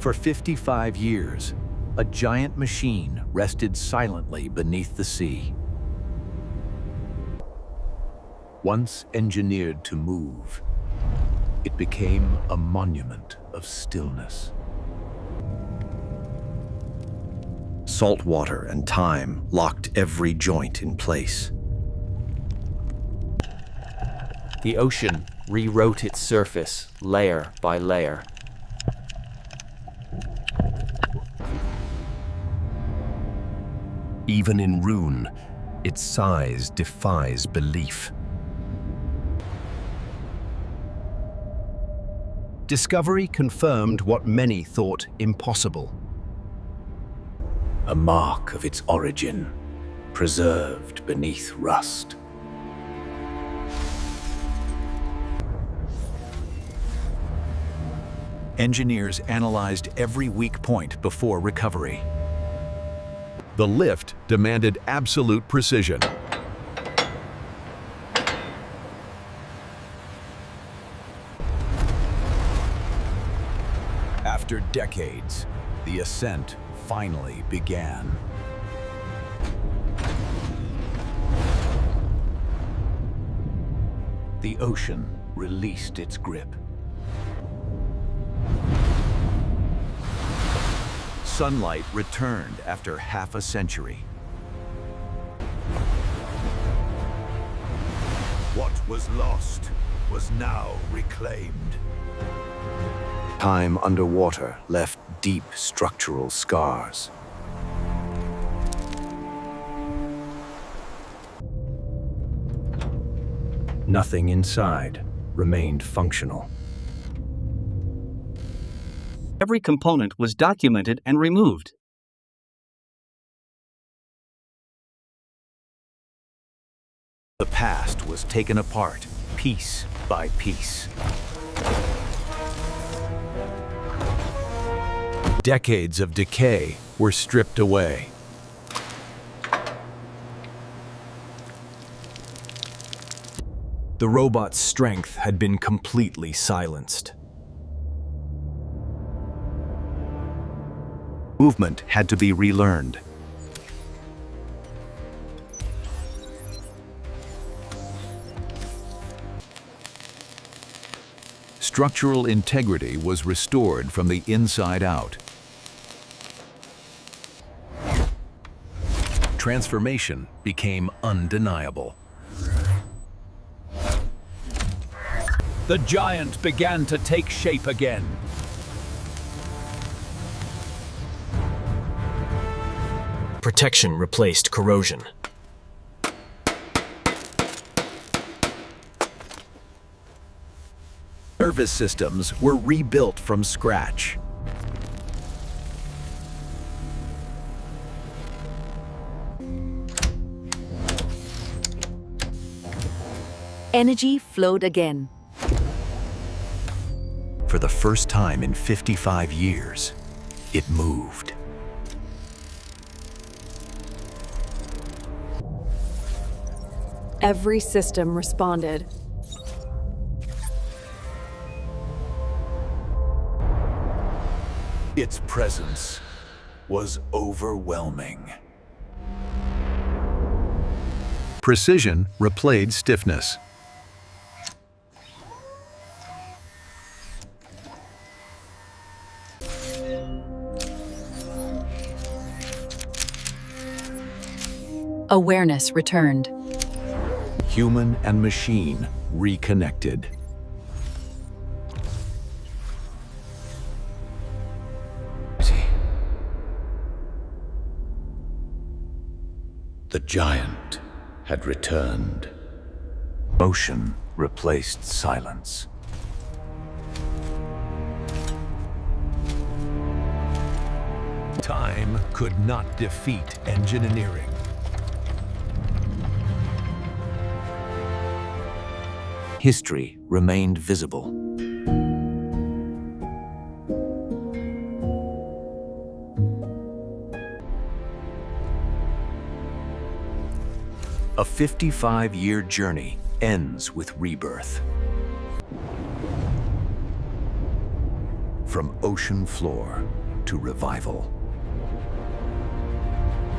For 55 years, a giant machine rested silently beneath the sea. Once engineered to move, it became a monument of stillness. Saltwater and time locked every joint in place. The ocean rewrote its surface layer by layer. Even in ruin, its size defies belief. Discovery confirmed what many thought impossible. A mark of its origin, preserved beneath rust. Engineers analyzed every weak point before recovery. The lift demanded absolute precision. After decades, the ascent finally began. The ocean released its grip. Sunlight returned after half a century. What was lost was now reclaimed. Time underwater left deep structural scars. Nothing inside remained functional. Every component was documented and removed. The past was taken apart, piece by piece. Decades of decay were stripped away. The robot's strength had been completely silenced. Movement had to be relearned. Structural integrity was restored from the inside out. Transformation became undeniable. The giant began to take shape again. Protection replaced corrosion. Nervous systems were rebuilt from scratch. Energy flowed again. For the first time in 55 years, it moved. Every system responded. Its presence was overwhelming. Precision replaced stiffness. Awareness returned. Human and machine reconnected. The giant had returned. Motion replaced silence. Time could not defeat engineering. History remained visible. A 55-year journey ends with rebirth. From ocean floor to revival.